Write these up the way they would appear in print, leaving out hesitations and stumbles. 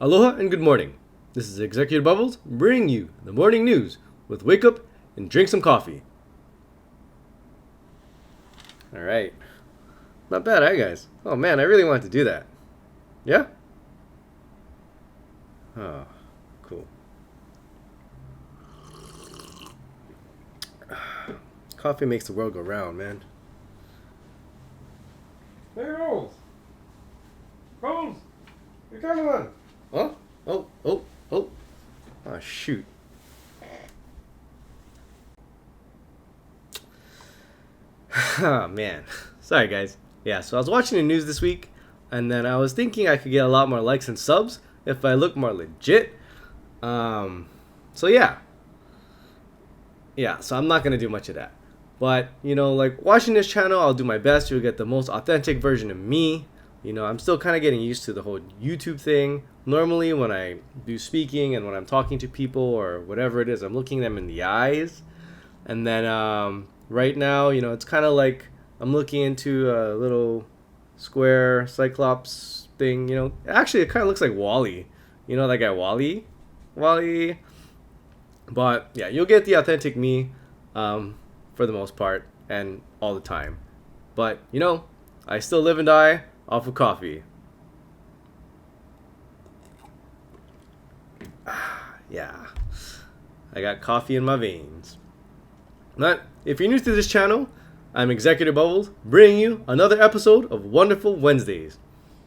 Aloha and good morning. This is Executor Bubbles bringing you the morning news with Wake Up and Drink Some Coffee. Alright. Not bad, eh, guys? Oh man, I really wanted to do that. Yeah? Oh, cool. Coffee makes the world go round, man. Hey, Rolls! Rolls! You're coming on! Huh? Oh. Oh, shoot. Oh, man. Sorry, guys. Yeah, so I was watching the news this week, and then I was thinking I could get a lot more likes and subs if I look more legit. So yeah. Yeah, so I'm not going to do much of that. But, like watching this channel, I'll do my best. You'll get the most authentic version of me. I'm still kind of getting used to the whole YouTube thing. Normally, when I do speaking and when I'm talking to people or whatever it is, I'm looking them in the eyes. And then right now, it's kind of like I'm looking into a little square Cyclops thing. Actually, it kind of looks like Wall-E. You know that guy Wall-E? Wall-E. But yeah, you'll get the authentic me for the most part and all the time. But, I still live and die off of coffee. Yeah, I got coffee in my veins. But if you're new to this channel, I'm Executor Bubbles, bringing you another episode of Wonderful Wednesdays.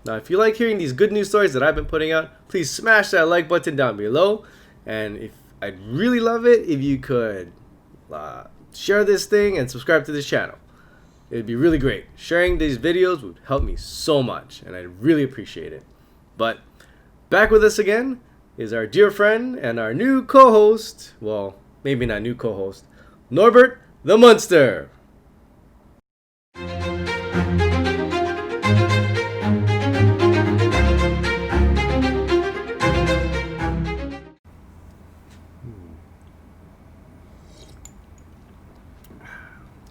Now, if you like hearing these good news stories that I've been putting out, please smash that like button down below. And if I'd really love it if you could share this thing and subscribe to this channel. It'd be really great. Sharing these videos would help me so much, and I'd really appreciate it. But back with us again is our dear friend and our new co-host. Well, maybe not new co-host, Norbert the Munster.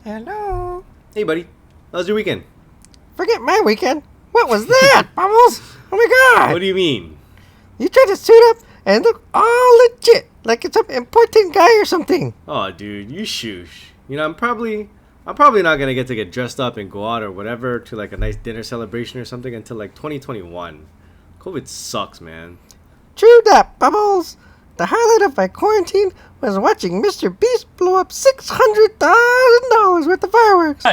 Hello. Hey, buddy. How's your weekend? Forget my weekend. What was that, Bubbles? Oh my god. What do you mean? You tried to suit up and look all legit, like it's some important guy or something. Oh, dude, you shoosh. I'm probably not gonna get to get dressed up and go out or whatever to like a nice dinner celebration or something until like 2021. COVID sucks, man. True that, Bubbles. The highlight of my quarantine was watching Mr. Beast blow up $600,000 worth of fireworks. Oh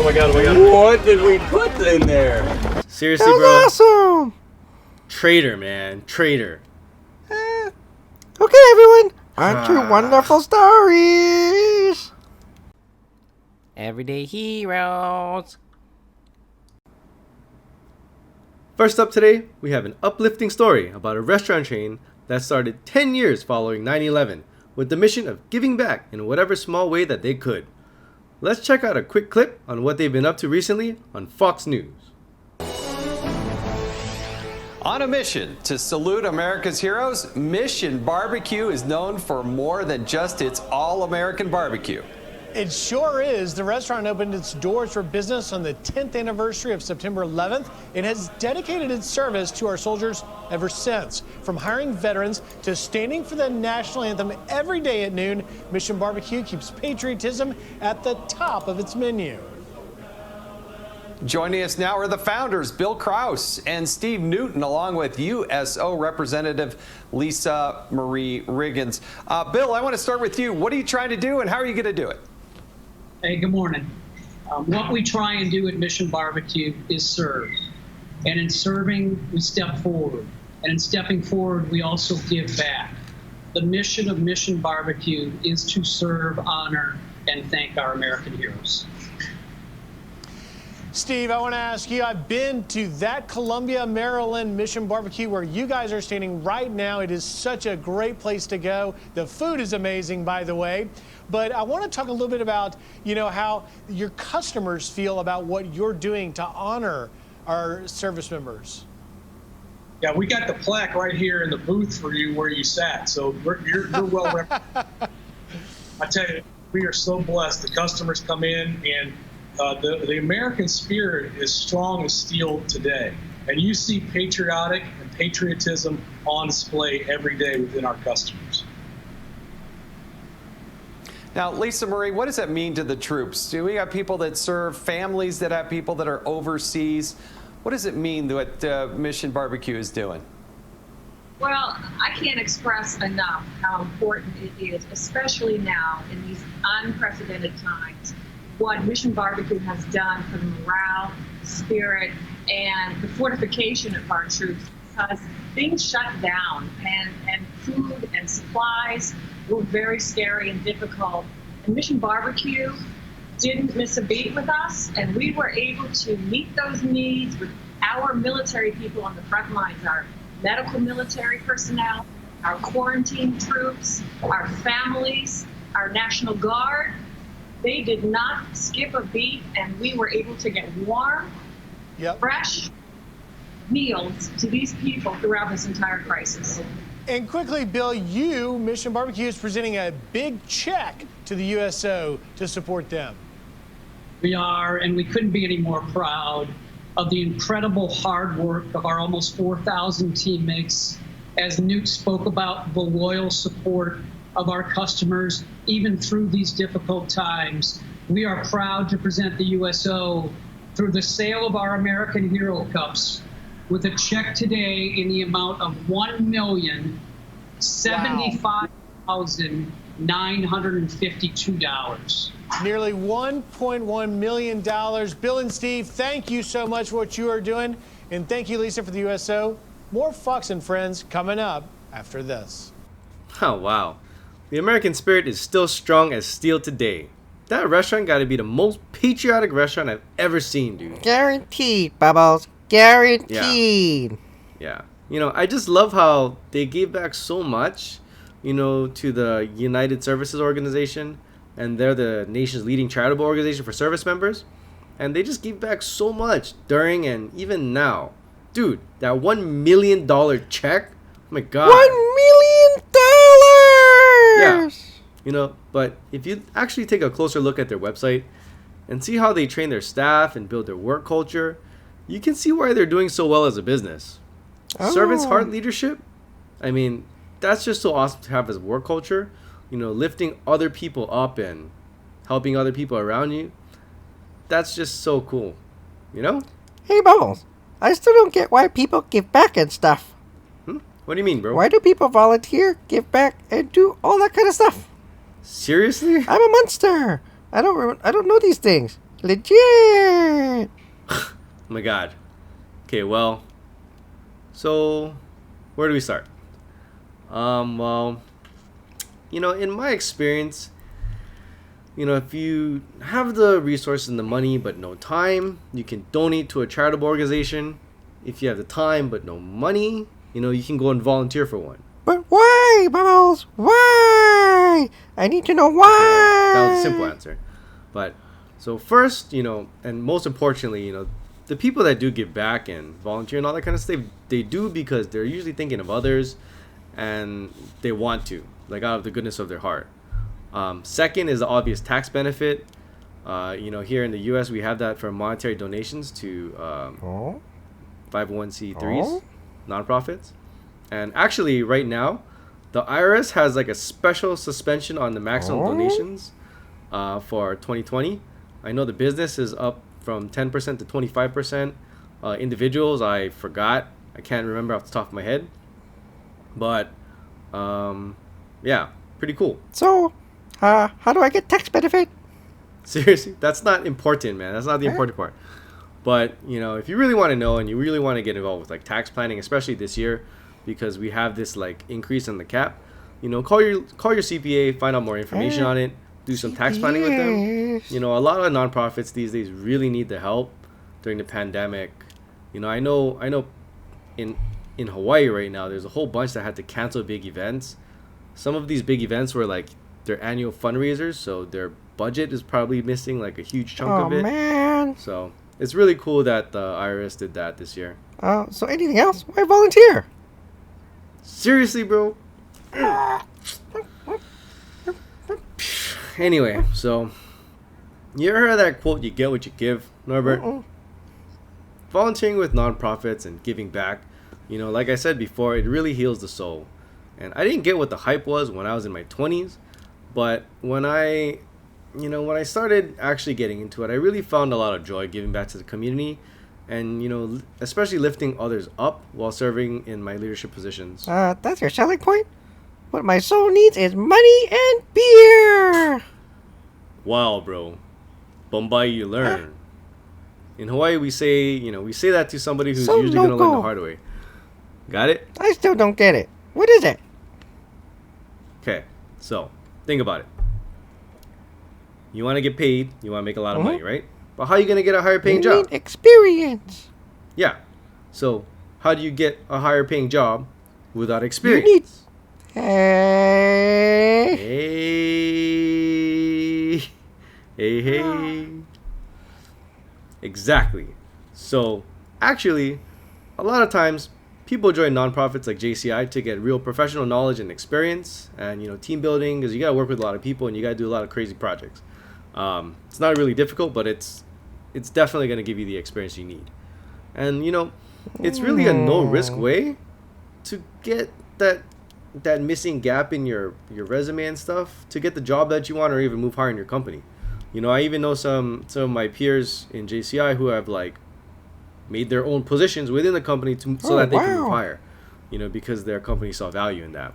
my god. What did we put in there? Seriously, That bro. was awesome. Traitor, man. Traitor. Okay, everyone. On to wonderful stories. Everyday heroes. First up today, we have an uplifting story about a restaurant chain that started 10 years following 9/11 with the mission of giving back in whatever small way that they could. Let's check out a quick clip on what they've been up to recently on Fox News. On a mission to salute America's heroes, Mission Barbecue is known for more than just its all-American barbecue. It sure is. The restaurant opened its doors for business on the 10th anniversary of September 11th. It has dedicated its service to our soldiers ever since. From hiring veterans to standing for the national anthem every day at noon, Mission Barbecue keeps patriotism at the top of its menu. Joining us now are the founders, Bill Krause and Steve Newton, along with USO Representative Lisa Marie Riggins. Bill, I want to start with you. What are you trying to do and how are you going to do it? Hey, good morning. What we try and do at Mission Barbecue is serve. And in serving, we step forward. And in stepping forward, we also give back. The mission of Mission Barbecue is to serve, honor, and thank our American heroes. Steve, I want to ask you, I've been to that Columbia, Maryland Mission Barbecue where you guys are standing right now. It is such a great place to go. The food is amazing, by the way. But I want to talk a little bit about, how your customers feel about what you're doing to honor our service members. Yeah, we got the plaque right here in the booth for you where you sat, so you're well represented. I tell you, we are so blessed. The customers come in, and the American spirit is strong as steel today. And you see patriotic and patriotism on display every day within our customers. Now, Lisa Marie, what does that mean to the troops? Do we have people that serve, families that have people that are overseas? What does it mean what Mission Barbecue is doing? Well, I can't express enough how important it is, especially now in these unprecedented times, what Mission Barbecue has done for the morale, spirit, and the fortification of our troops, because things shut down and food and supplies were very scary and difficult. And Mission Barbecue didn't miss a beat with us, and we were able to meet those needs with our military people on the front lines, our medical military personnel, our quarantine troops, our families, our National Guard. They did not skip a beat, and we were able to get warm, fresh meals to these people throughout this entire crisis. And quickly, Bill, Mission Barbecue, is presenting a big check to the USO to support them. We are, and we couldn't be any more proud of the incredible hard work of our almost 4,000 teammates. As Newt spoke about, the loyal support of our customers, even through these difficult times. We are proud to present the USO through the sale of our American Hero Cups with a check today in the amount of $1,075,952. Nearly $1.1 million. Bill and Steve, thank you so much for what you are doing. And thank you, Lisa, for the USO. More Fox and Friends coming up after this. Oh, wow. The American spirit is still strong as steel today. That restaurant got to be the most patriotic restaurant I've ever seen, dude. Guaranteed, Bubbles. Guaranteed. Yeah. You know, I just love how they gave back so much, to the United Services Organization. And they're the nation's leading charitable organization for service members. And they just give back so much during and even now. Dude, that $1 million check? Oh my God. $1 million! Yeah. But if you actually take a closer look at their website and see how they train their staff and build their work culture, you can see why they're doing so well as a business. Servant's heart leadership? I mean, that's just so awesome to have as work culture. Lifting other people up and helping other people around you. That's just so cool. Hey, Bubbles. I still don't get why people give back and stuff. What do you mean, bro? Why do people volunteer, give back, and do all that kind of stuff? Seriously? I'm a monster. I don't know these things. Legit. Oh my God. Okay, well, so where do we start? Well, in my experience, if you have the resources and the money but no time, you can donate to a charitable organization. If you have the time but no money, you can go and volunteer for one. But why, Bubbles? Why? I need to know why. That was a simple answer. But so first, and most importantly, the people that do give back and volunteer and all that kind of stuff, they do because they're usually thinking of others and they want to, like out of the goodness of their heart. Second is the obvious tax benefit. Here in the U.S. we have that for monetary donations to 501c3s, nonprofits. And actually right now, the IRS has like a special suspension on the maximum donations for 2020. I know the business is up from 10% to 25%. Individuals, I forgot. I can't remember off the top of my head. But, yeah, pretty cool. So, how do I get tax benefit? Seriously? That's not important, man. That's not the important part. But, if you really want to know and you really want to get involved with like tax planning, especially this year, because we have this like increase in the cap, call your CPA, find out more information on it, do some tax planning with them. A lot of nonprofits these days really need the help during the pandemic. I know in Hawaii right now, there's a whole bunch that had to cancel big events. Some of these big events were like their annual fundraisers, so their budget is probably missing like a huge chunk of it. Oh, man. So it's really cool that the IRS did that this year. So anything else? Why volunteer? Seriously, bro? Anyway, so you ever heard that quote, you get what you give, Norbert? Volunteering with nonprofits and giving back, like I said before, it really heals the soul. And I didn't get what the hype was when I was in my 20s, but when I started actually getting into it, I really found a lot of joy giving back to the community and, especially lifting others up while serving in my leadership positions. That's your selling point? What my soul needs is money and beer! Wow, bro. Bombay, you learn. In Hawaii, we say that to somebody who's So usually going to learn the local. hard way. Got it? I still don't get it. What is it? Okay, so think about it. You want to get paid, you want to make a lot of money, right? But how are you going to get a higher paying You job? need experience. Yeah. So how do you get a higher paying job without You experience? need... Hey... Hey. Exactly. So actually, a lot of times people join nonprofits like JCI to get real professional knowledge and experience and, team building, because you got to work with a lot of people and you got to do a lot of crazy projects. It's not really difficult, but it's definitely going to give you the experience you need. And, it's really a no-risk way to get that missing gap in your resume and stuff, to get the job that you want or even move higher in your company. I even know some of my peers in JCI who have made their own positions within the company so that they can move higher, because their company saw value in that.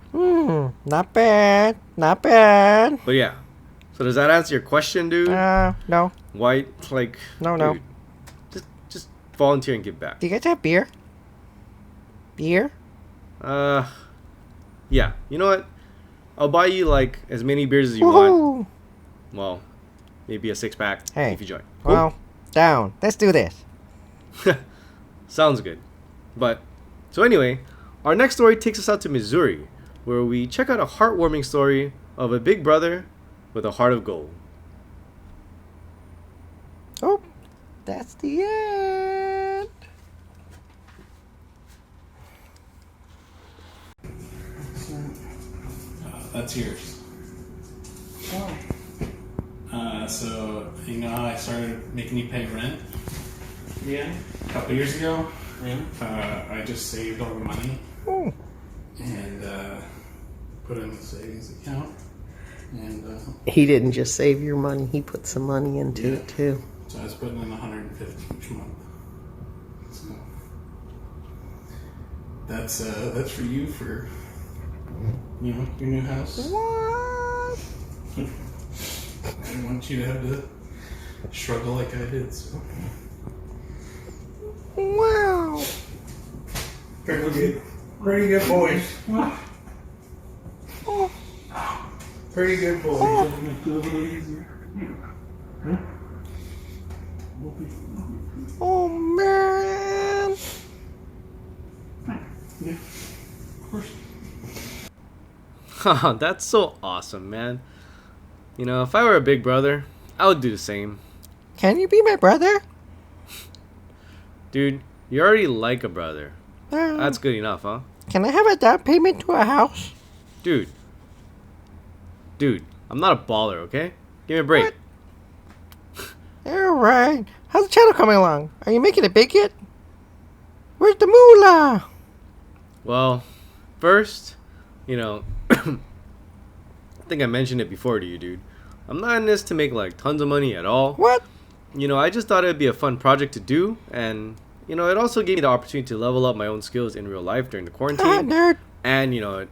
Not bad. Not bad. But yeah, so does that answer your question, dude? No. Why, No. dude, just volunteer and give back. Do you guys have beer? Beer? Yeah. You know what? I'll buy you as many beers as you want. Woohoo! Well, maybe a 6-pack Hey. if you join. Cool? Well, down. Let's do this. Sounds good. But, so anyway, our next story takes us out to Missouri, where we check out a heartwarming story of a big brother with a heart of gold. Oh, that's the end. That's yours. So, you know how I started making you pay rent? Yeah. A couple years ago? Yeah. I just saved all the money Oh, and put it in the savings account. And He didn't just save your money, he put some money into it too. so I was putting in $150 each month. So that's for you for your new house. what? I didn't want you to have to struggle like I did. So Wow. Pretty good boys. Oh, Pretty good boys. oh man. yeah, of course. That's so awesome, man. If I were a big brother, I would do the same. Can you be my brother? Dude, you already like a brother. Uh, That's good enough, huh? Can I have a down payment to a house? Dude, I'm not a baller, okay? Give me a break. Alright. How's the channel coming along? Are you making it big yet? Where's the moolah? Well, first, I think I mentioned it before to you, dude. I'm not in this to make tons of money at all. What? I just thought it'd be a fun project to do, and it also gave me the opportunity to level up my own skills in real life during the Ah, quarantine. nerd. And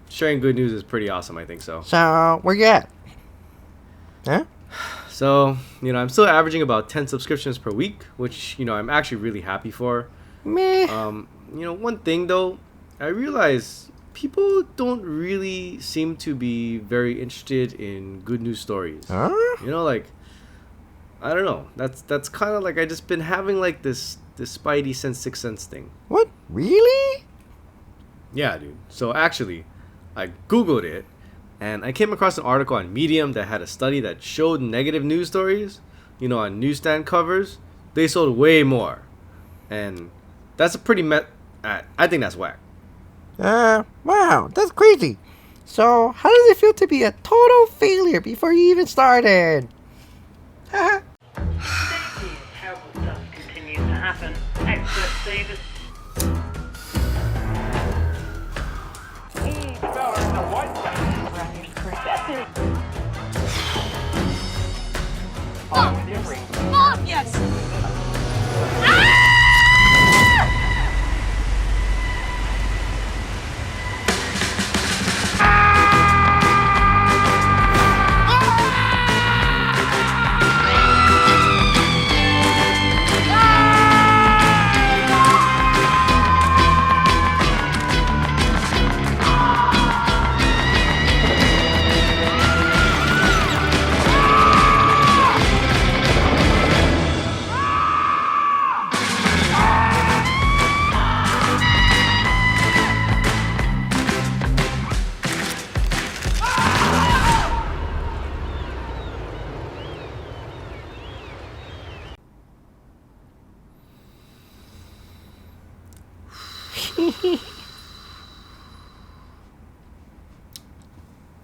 sharing good news is pretty awesome, I think so. So, where you at? Huh? So, I'm still averaging about 10 subscriptions per week, which, I'm actually really happy for. Meh. One thing though, I realize people don't really seem to be very interested in good news stories. Huh? I don't know. That's kind of I just been having this spidey sense, sixth sense thing. What? Really? Yeah, dude. So actually, I Googled it, and I came across an article on Medium that had a study that showed negative news stories, on newsstand covers, they sold way more. And that's a pretty I think that's whack. Wow, that's crazy. So, how does it feel to be a total failure before you even started? Haha. Terrible stuff continues to happen. Experts say that. Mom! Yes!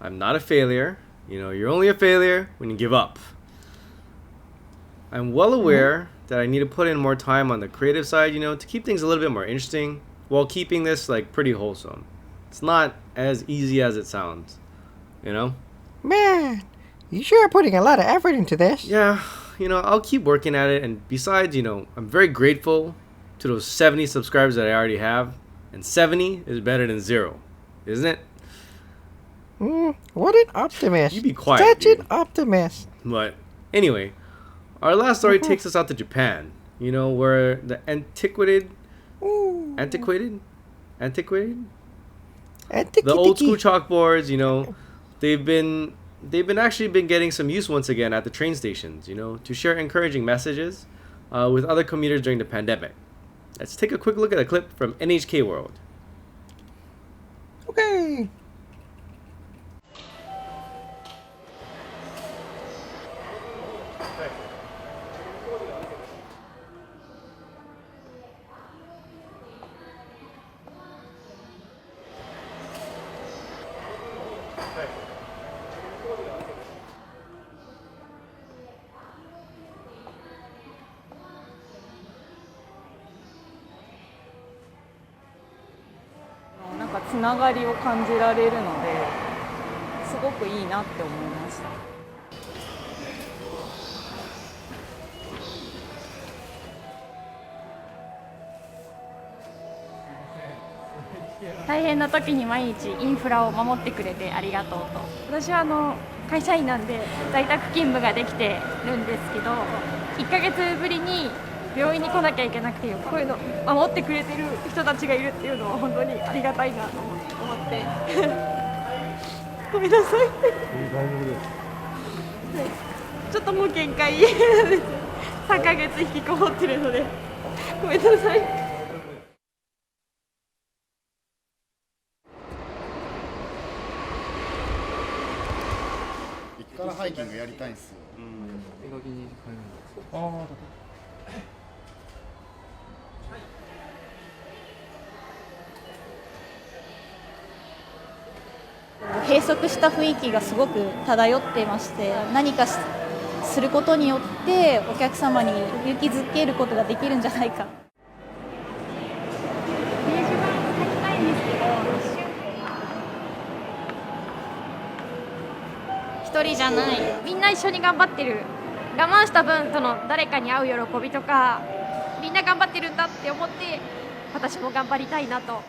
I'm not a failure. You know, you're only a failure when you give up. I'm well aware that I need to put in more time on the creative side, you know, to keep things a little bit more interesting while keeping this like pretty wholesome. It's not as easy as it sounds, you know? Man, you sure are putting a lot of effort into this. Yeah, you know, I'll keep working at it. And besides, you know, I'm very grateful to those 70 subscribers that I already have. And 70 is better than 0, isn't it? What an optimist. You be quiet, Such dude. an optimist. But anyway, our last story takes us out to Japan. You know, where the antiquated, the old school chalkboards. You know, they've been actually been getting some use once again at the train stations. You know, to share encouraging messages with other commuters during the pandemic. Let's take a quick look at a clip from NHK World. Okay. "なんかつながりを感じられるのですごくいいなって思いました。大変な時に毎日インフラを守ってくれてありがとうと。私は会社員なんで在宅勤務ができてるんですけど、1ヶ月ぶりに病院に来なきゃいけなくて、こういうの守ってくれてる人たちがいるっていうのは本当にありがたいなと思ってごめんなさい。大丈夫です。はい、ちょっともう限界です。3ヶ月引きこもってるのでごめんなさい。からハイキングやりたいんですよ。手書きに書いるんですか。閉塞した雰囲気がすごく漂ってまして、何かすることによってお客様に勇気づけることができるんじゃないか。一人じゃない、みんな一緒に頑張ってる。我慢した分その誰かに会う喜びとか、みんな頑張ってるんだって思って私も頑張りたいなと。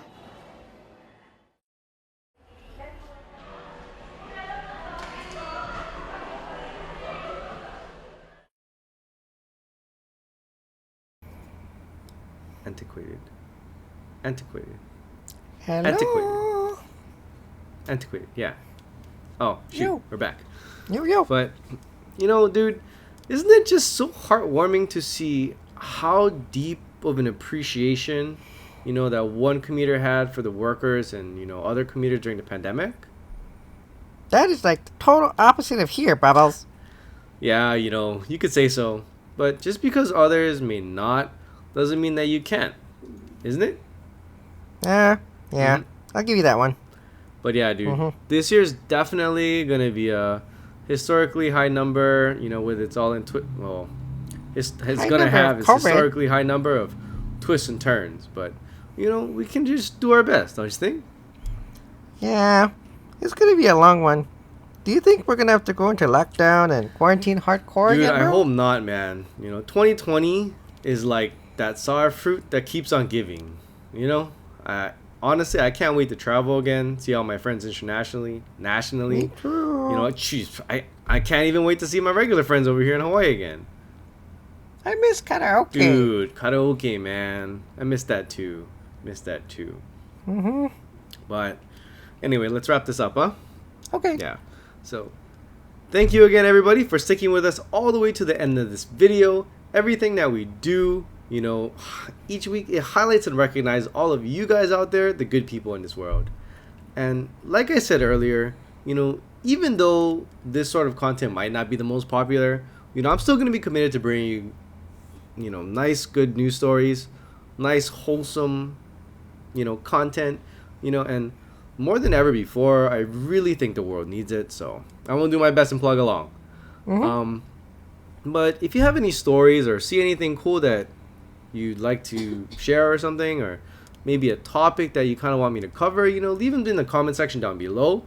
Antiquated, yeah. Oh, shoot, Yo. we're back. Yo. But, you know, dude, isn't it just so heartwarming to see how deep of an appreciation, you know, that one commuter had for the workers and, you know, other commuters during the pandemic? That is like the total opposite of here, Bubbles. Yeah, you know, you could say so. But just because others may not, doesn't mean that you can't. Isn't it? Yeah, I'll give you that one. But yeah, dude, this year's definitely gonna be a historically high number. You know, with it's all in it's gonna have its historically high number of twists and turns. But you know, we can just do our best, don't you think? Yeah, it's gonna be a long one. Do you think we're gonna have to go into lockdown and quarantine hardcore Dude, again, I bro? hope not, man. You know, 2020 is like that sour fruit that keeps on giving. You know, honestly, I can't wait to travel again, see all my friends nationally. Me too. You know, jeez, I can't even wait to see my regular friends over here in Hawaii again. I miss karaoke. Dude, karaoke, man. I miss that too. But anyway, let's wrap this up, huh? Okay. Yeah. So, thank you again, everybody, for sticking with us all the way to the end of this video. Everything that we do, you know, each week it highlights and recognizes all of you guys out there, the good people in this world. And like I said earlier, you know, even though this sort of content might not be the most popular, you know, I'm still going to be committed to bringing you, you know, nice, good news stories, nice, wholesome, you know, content, you know, and more than ever before, I really think the world needs it. So I will do my best and plug along. But if you have any stories or see anything cool that you'd like to share or something, or maybe a topic that you kind of want me to cover, you know, leave them in the comment section down below.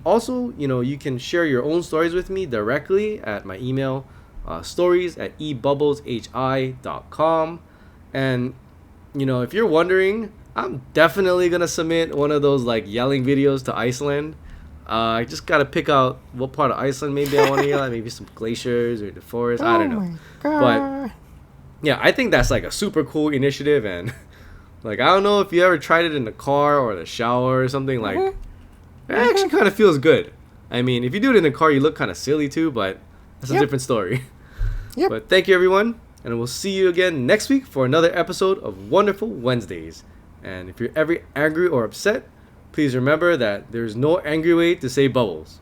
Also, you know, you can share your own stories with me directly at my email, stories@ebubbleshi.com. And, you know, if you're wondering, I'm definitely going to submit one of those, like, yelling videos to Iceland. I just got to pick out what part of Iceland maybe I want to yell at. Maybe some glaciers or the forest. I don't know. But, yeah, I think that's, like, a super cool initiative. And, like, I don't know if you ever tried it in the car or the shower or something. Like, it actually kind of feels good. I mean, if you do it in the car, you look kind of silly too, but that's a different story. But thank you, everyone. And we'll see you again next week for another episode of Wonderful Wednesdays. And if you're ever angry or upset, please remember that there's no angry way to say bubbles.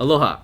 Aloha.